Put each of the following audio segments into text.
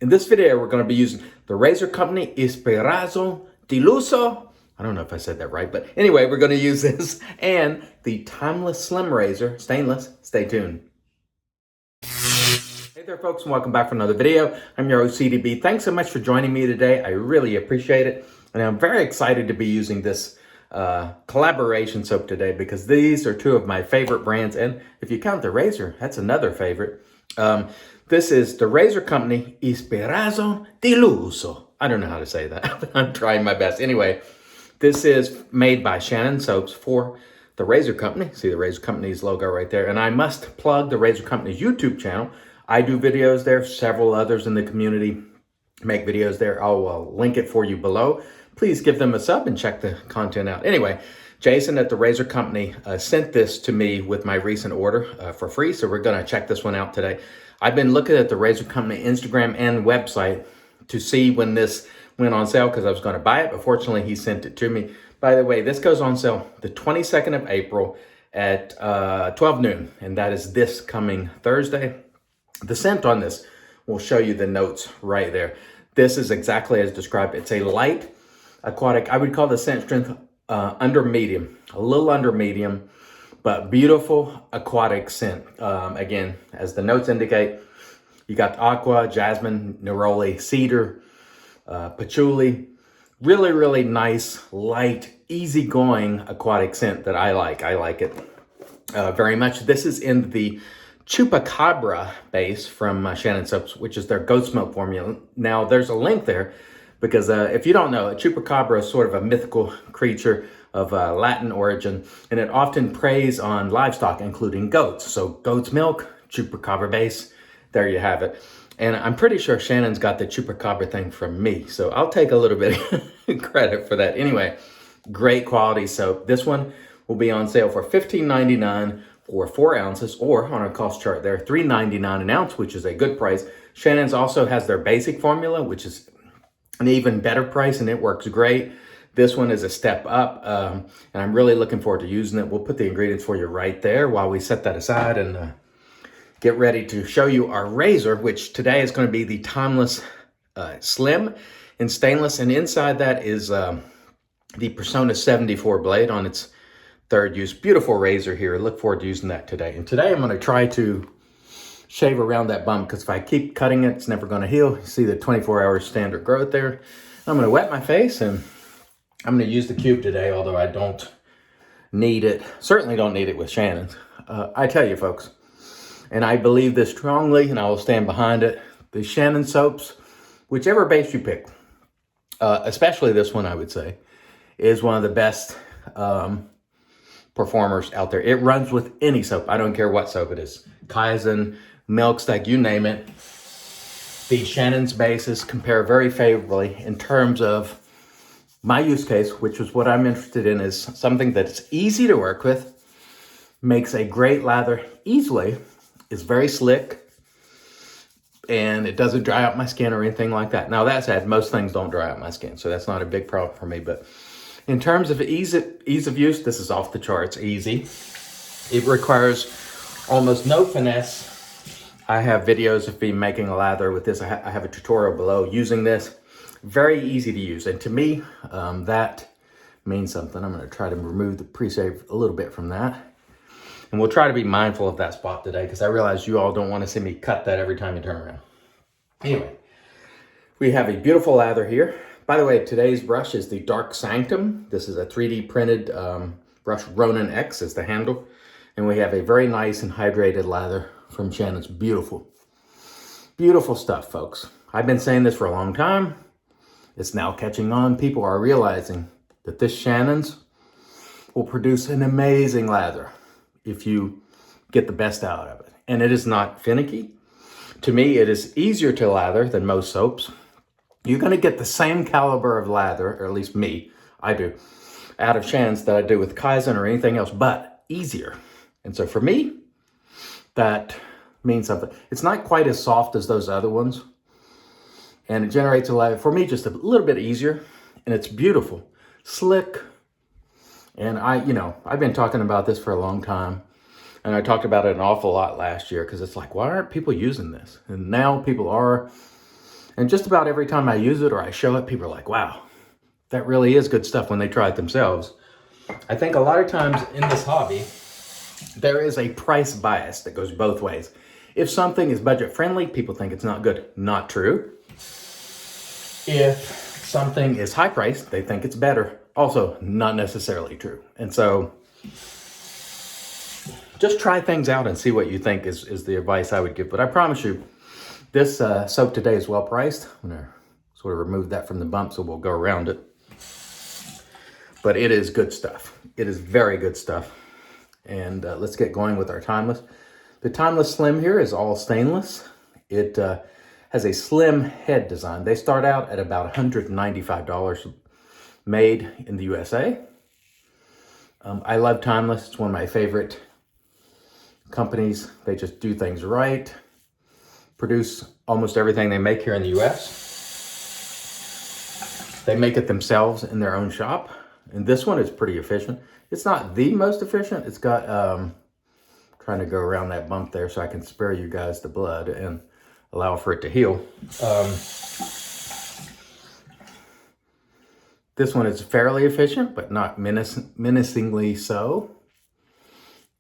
In this video, we're going to be using the razor company Ispirazone Di Lusso. I don't know if I said that right, but anyway, we're going to use this and the Timeless Slim Razor, stainless. Stay tuned. Hey there, folks, and welcome back for another video. I'm your IAMCDB. Thanks so much for joining me today. I really appreciate it, and I'm very excited to be using this collaboration soap today because these are two of my favorite brands, and if you count the razor, that's another favorite. This is the razor company Ispirazone Di Lusso. I don't know how to say that, but I'm trying my best. Anyway, this is made by Shannon Soaps for the razor company. See the razor company's logo right there. And I must plug the razor company's YouTube channel. I do videos there. Several others in the community make videos there. I'll link it for you below. Please give them a sub and check the content out. Anyway, Jason at the razor company sent this to me with my recent order for free. So we're going to check this one out today. I've been looking at the razor company Instagram and website to see when this went on sale because I was going to buy it, but fortunately he sent it to me. By the way, this goes on sale the 22nd of April at 12 noon, and that is this coming Thursday. The scent on this will show you the notes right there. This is exactly as described. It's a light aquatic. I would call the scent strength under medium, a little under medium, but beautiful aquatic scent. Again, as the notes indicate, you got aqua, jasmine, neroli, cedar, patchouli. Really, really nice, light, easygoing aquatic scent that I like. I like it very much. This is in the Chupacabra base from Shannon Soaps, which is their goat smoke formula. Now, there's a link there because if you don't know, a Chupacabra is sort of a mythical creature of Latin origin, and it often preys on livestock, including goats. So goat's milk, Chupacabra base, there you have it. And I'm pretty sure Shannon's got the Chupacabra thing from me, so I'll take a little bit of credit for that. Anyway, great quality soap. This one will be on sale for $15.99 for 4 ounces, or on our cost chart there, $3.99 an ounce, which is a good price. Shannon's also has their basic formula, which is an even better price, and it works great. This one is a step up, and I'm really looking forward to using it. We'll put the ingredients for you right there while we set that aside and get ready to show you our razor, which today is going to be the Timeless Slim in stainless. And inside that is the Persona 74 blade on its third use. Beautiful razor here. Look forward to using that today. And today I'm going to try to shave around that bump because if I keep cutting it, it's never going to heal. You see the 24-hour standard growth there. I'm going to wet my face and I'm going to use the cube today, although I don't need it. Certainly don't need it with Shannon's. I tell you, folks, and I believe this strongly, and I will stand behind it, the Shannon soaps, whichever base you pick, especially this one, I would say, is one of the best performers out there. It runs with any soap. I don't care what soap it is. Kaizen, Milk Stack, you name it. The Shannon's bases compare very favorably in terms of my use case, which is what I'm interested in, is something that's easy to work with, makes a great lather easily, is very slick, and it doesn't dry out my skin or anything like that. Now, that said, most things don't dry out my skin, so that's not a big problem for me. But in terms of ease of use, this is off the charts easy. It requires almost no finesse. I have videos of me making a lather with this. I have a tutorial below using this. Very easy to use, and to me, that means something. I'm going to try to remove the pre-save a little bit from that. And we'll try to be mindful of that spot today because I realize you all don't want to see me cut that every time you turn around. Anyway, we have a beautiful lather here. By the way, today's brush is the Dark Sanctum. This is a 3D printed brush. Ronin X is the handle. And we have a very nice and hydrated lather from Shannon's. Beautiful. Beautiful stuff, folks. I've been saying this for a long time. It's now catching on. People are realizing that this Shannon's will produce an amazing lather if you get the best out of it. And it is not finicky. To me, it is easier to lather than most soaps. You're going to get the same caliber of lather, or at least me, I do, out of Shannon's that I do with Kaizen or anything else, but easier. And so for me, that means something. It's not quite as soft as those other ones. And it generates a lather, for me, just a little bit easier. And it's beautiful, slick. And I've been talking about this for a long time. And I talked about it an awful lot last year because it's like, why aren't people using this? And now people are. And just about every time I use it or I show it, people are like, wow, that really is good stuff when they try it themselves. I think a lot of times in this hobby, there is a price bias that goes both ways. If something is budget friendly, people think it's not good. Not true. If something is high priced, they think it's better. Also, not necessarily true. And so just try things out and see what you think is the advice I would give. But I promise you, this soap today is well priced. I'm gonna sort of remove that from the bump so we'll go around it. But it is good stuff. It is very good stuff. And let's get going with our Timeless. The Timeless Slim here is all stainless. It has a slim head design. They start out at about $195, made in the USA. I love Timeless. It's one of my favorite companies. They just do things right. Produce almost everything they make here in the US. They make it themselves in their own shop. And this one is pretty efficient. It's not the most efficient. It's got, trying to go around that bump there so I can spare you guys the blood and allow for it to heal. This one is fairly efficient, but not menacingly so.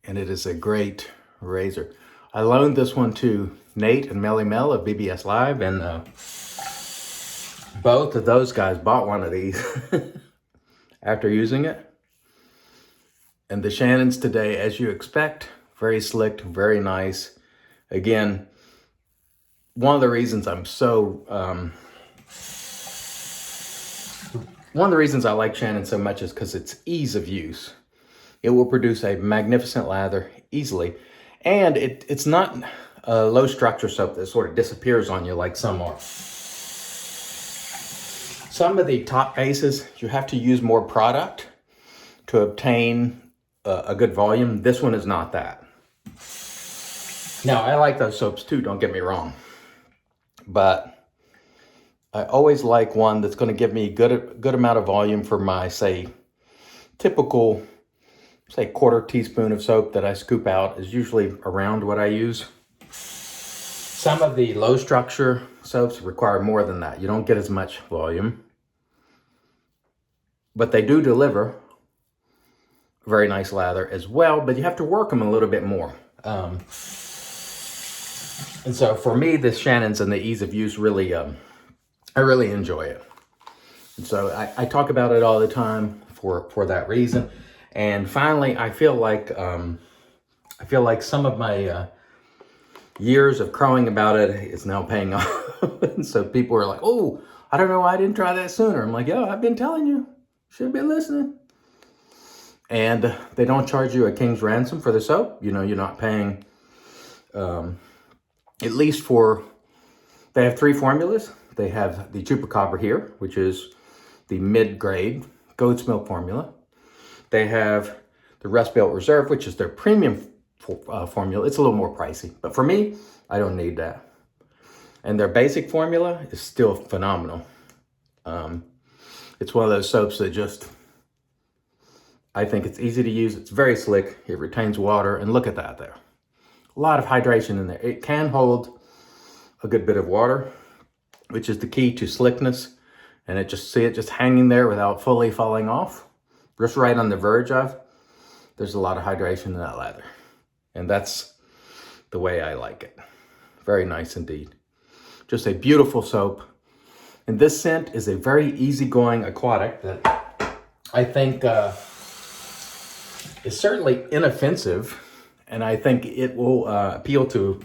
And it is a great razor. I loaned this one to Nate and Melly Mel of BBS Live, and both of those guys bought one of these after using it. And the Shannons today, as you expect, very slick, very nice. Again, one of the reasons I'm so, one of the reasons I like Shannon so much is because it's ease of use. It will produce a magnificent lather easily. And it's not a low structure soap that sort of disappears on you like some are. Some of the top bases, you have to use more product to obtain a good volume. This one is not that. Now, I like those soaps too, don't get me wrong. But I always like one that's going to give me good amount of volume for my, say, typical, say, quarter teaspoon of soap that I scoop out is usually around what I use. Some of the low structure soaps require more than that. You don't get as much volume. But they do deliver very nice lather as well, but you have to work them a little bit more. And so for me, the Shannons and the ease of use really, I really enjoy it. And so I talk about it all the time for that reason. And finally, I feel like some of my years of crowing about it is now paying off. And so people are like, oh, I don't know why I didn't try that sooner. I'm like, yo, I've been telling you, should be listening. And they don't charge you a king's ransom for the soap. You know, you're not paying, at least for, they have 3 formulas. They have the Chupacabra here, which is the mid-grade goat's milk formula. They have the Rust Belt Reserve, which is their premium formula. It's a little more pricey, but for me, I don't need that. And their basic formula is still phenomenal. It's one of those soaps that just, I think it's easy to use. It's very slick. It retains water. And look at that there. A lot of hydration in there. It can hold a good bit of water, which is the key to slickness. And see it just hanging there without fully falling off. Just right on the verge of. There's a lot of hydration in that lather. And that's the way I like it. Very nice indeed. Just a beautiful soap. And this scent is a very easygoing aquatic that I think is certainly inoffensive, and I think it will appeal to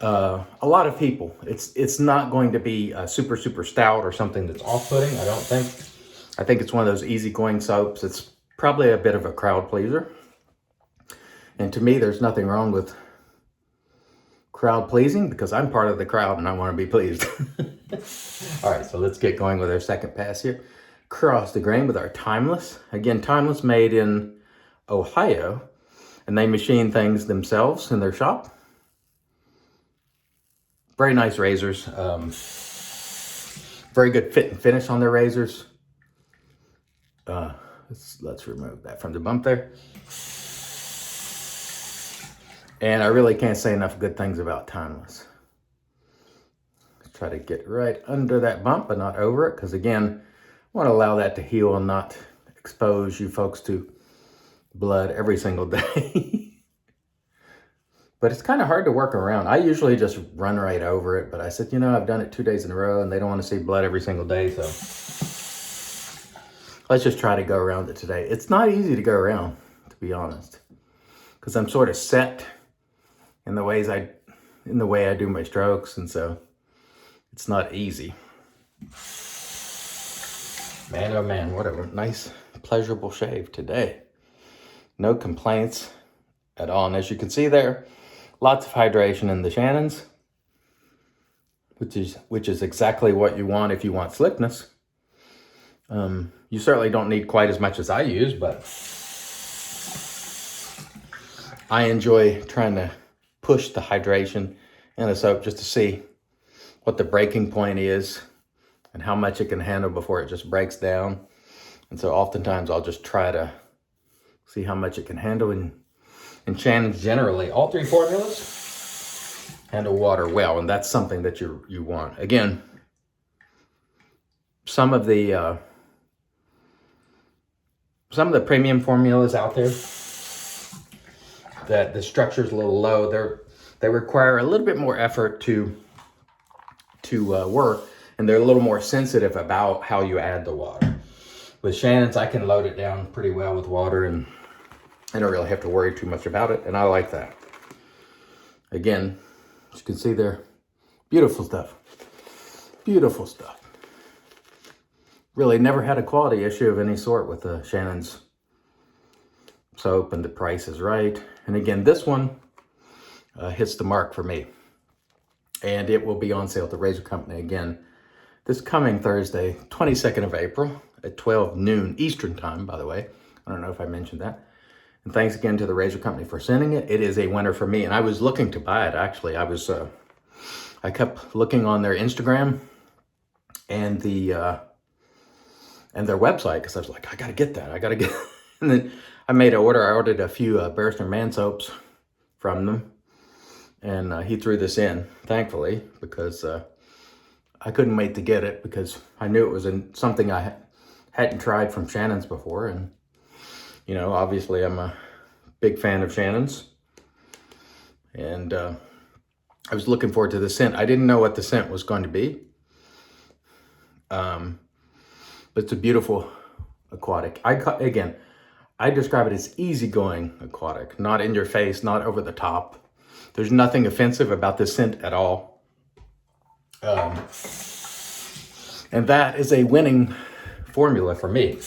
a lot of people. It's not going to be super stout or something that's off-putting, I don't think. I think it's one of those easygoing soaps. It's probably a bit of a crowd pleaser. And to me, there's nothing wrong with crowd pleasing because I'm part of the crowd and I want to be pleased. All right, so let's get going with our second pass here. Cross the grain with our Timeless. Again, Timeless made in Ohio, and they machine things themselves in their shop. Very nice razors. Very good fit and finish on their razors. Let's remove that from the bump there. And I really can't say enough good things about Timeless. Try to get right under that bump, but not over it, because again, I want to allow that to heal and not expose you folks to blood every single day. But it's kind of hard to work around. I usually just run right over it, but I said, you know, I've done it 2 days in a row and they don't want to see blood every single day, so let's just try to go around it today. It's not easy to go around, to be honest, because I'm sort of set in the way I do my strokes, and so it's not easy. Man, oh man, what a nice, pleasurable shave today. No complaints at all. And as you can see there, lots of hydration in the Shannons, which is exactly what you want if you want slickness. You certainly don't need quite as much as I use, but I enjoy trying to push the hydration in the soap just to see what the breaking point is and how much it can handle before it just breaks down. And so oftentimes I'll just try to see how much it can handle. And Shannons generally, all 3 formulas handle water well, and that's something that you want. Again, some of the premium formulas out there that the structure's a little low, they require a little bit more effort to work, and they're a little more sensitive about how you add the water. With Shannons, I can load it down pretty well with water, and I don't really have to worry too much about it, and I like that. Again, as you can see there, beautiful stuff. Beautiful stuff. Really never had a quality issue of any sort with the Shannons soap, and the price is right. And again, this one hits the mark for me. And it will be on sale at the Razor Company again this coming Thursday, 22nd of April at 12 noon Eastern time, by the way. I don't know if I mentioned that. And thanks again to the Razor Company for sending it. It is a winner for me, and I was looking to buy it, actually. I kept looking on their Instagram and their website, because I was like, I gotta get that, And then I made an order. I ordered a few Barrister Man soaps from them, and he threw this in, thankfully, because I couldn't wait to get it, because I knew it was something I hadn't tried from Shannons before. And you know, obviously I'm a big fan of Shannons, and I was looking forward to the scent. I didn't know what the scent was going to be, but it's a beautiful aquatic. I describe it as easygoing aquatic, not in your face, not over the top. There's nothing offensive about this scent at all. And that is a winning formula for me.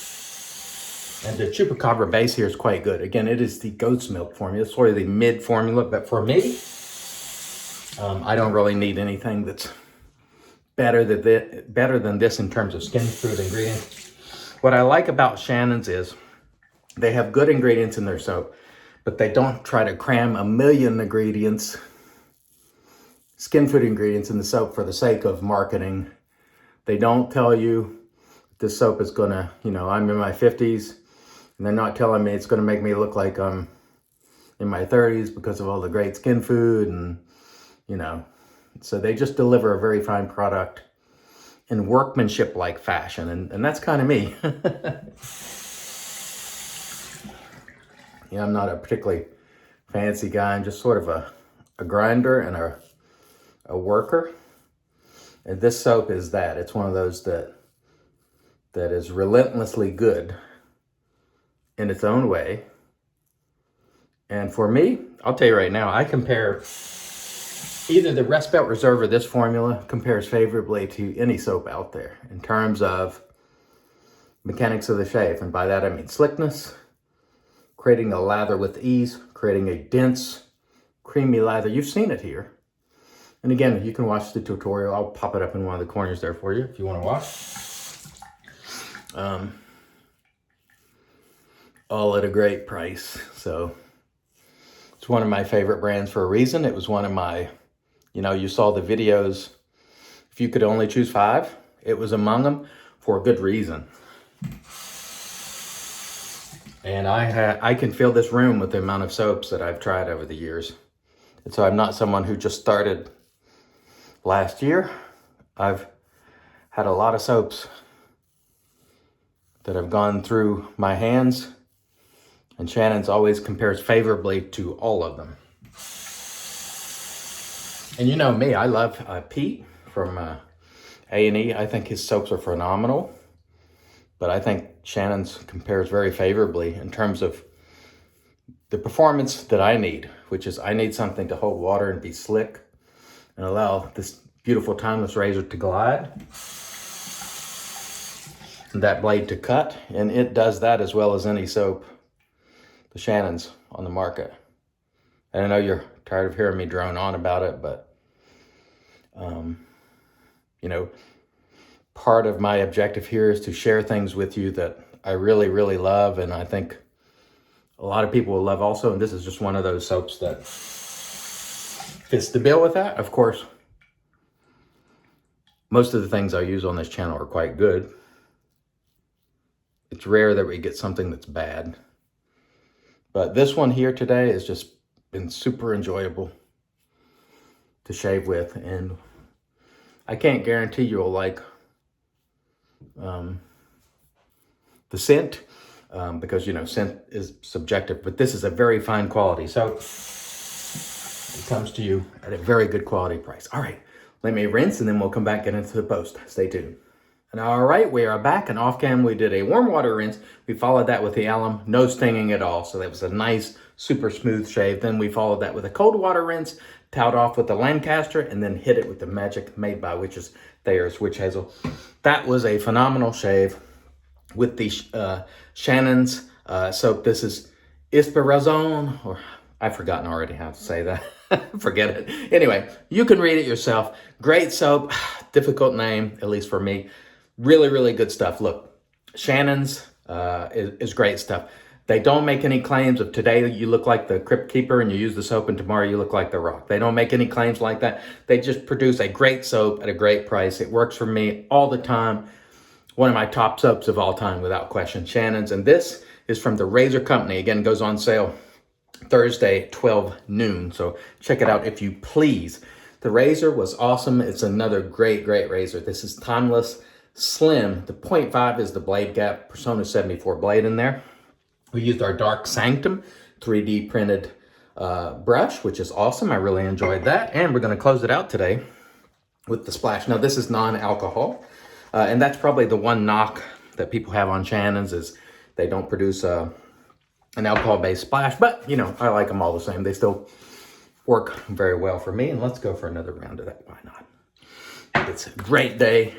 And the Chupacabra base here is quite good. Again, it is the goat's milk formula, sort of the mid formula, but for me, I don't really need anything that's better than this in terms of skin food ingredients. What I like about Shannons is they have good ingredients in their soap, but they don't try to cram a million ingredients, skin food ingredients in the soap for the sake of marketing. They don't tell you this soap is gonna, you know, I'm in my 50s, and they're not telling me it's gonna make me look like I'm in my 30s because of all the great skin food, and, you know, so they just deliver a very fine product in workmanship-like fashion, and that's kind of me. Yeah, I'm not a particularly fancy guy. I'm just sort of a grinder and a worker. And this soap is that. It's one of those that is relentlessly good in its own way. And for me, I'll tell you right now, I compare either the Rest Belt Reserve or this formula compares favorably to any soap out there in terms of mechanics of the shave. And by that, I mean slickness, creating a lather with ease, creating a dense, creamy lather. You've seen it here. And again, you can watch the tutorial. I'll pop it up in one of the corners there for you if you want to watch. All at a great price. So it's one of my favorite brands for a reason. It was one of my, you know, you saw the videos. If you could only choose 5, it was among them for a good reason. And I can fill this room with the amount of soaps that I've tried over the years. And so I'm not someone who just started last year. I've had a lot of soaps that have gone through my hands, and Shannon's always compares favorably to all of them. And you know me, I love Pete from A&E. I think his soaps are phenomenal, but I think Shannon's compares very favorably in terms of the performance that I need, which is I need something to hold water and be slick and allow this beautiful timeless razor to glide and that blade to cut. And it does that as well as any soap, the Shannon's on the market. And I know you're tired of hearing me drone on about it, but you know, part of my objective here is to share things with you that I really, really love, and I think a lot of people will love also, and this is just one of those soaps that fits the bill with that. Of course, most of the things I use on this channel are quite good. It's rare that we get something that's bad. But this one here today has just been super enjoyable to shave with, and I can't guarantee you'll like the scent, because, you know, scent is subjective, but this is a very fine quality. So it comes to you at a very good quality price. All right, let me rinse and then we'll come back and into the post. Stay tuned. And all right, we are back, and off cam we did a warm water rinse. We followed that with the alum, no stinging at all. So that was a nice, super smooth shave. Then we followed that with a cold water rinse, towed off with the Lancaster, and then hit it with the Magic Made by Witches Thayer's Witch Hazel. That was a phenomenal shave with the Shannon's soap. This is Ispirazone, or I've forgotten already how to say that. Forget it. Anyway, you can read it yourself. Great soap, difficult name, at least for me. Really, really good stuff. Look, Shannon's is great stuff. They don't make any claims of today you look like the Crypt Keeper and you use the soap and tomorrow you look like the Rock. They don't make any claims like that. They just produce a great soap at a great price. It works for me all the time. One of my top soaps of all time, without question, Shannon's. And this is from the Razor Company. Again, goes on sale Thursday, 12 noon. So check it out if you please. The razor was awesome. It's another great, great razor. This is Timeless Slim. The 0.5 is the blade gap, Persona 74 blade in there. We used our dark Sanctum 3D printed brush, which is awesome. I really enjoyed that. And we're going to close it out today with the splash. Now, this is non-alcohol. And that's probably the one knock that people have on Shannon's is they don't produce an alcohol-based splash. But, you know, I like them all the same. They still work very well for me. And let's go for another round of that. Why not? It's a great day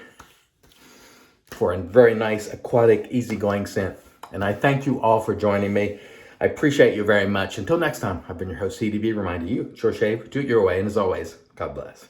for a very nice, aquatic, easygoing scent. And I thank you all for joining me. I appreciate you very much. Until next time, I've been your host, CDB, reminding you, short shave, do it your way. And as always, God bless.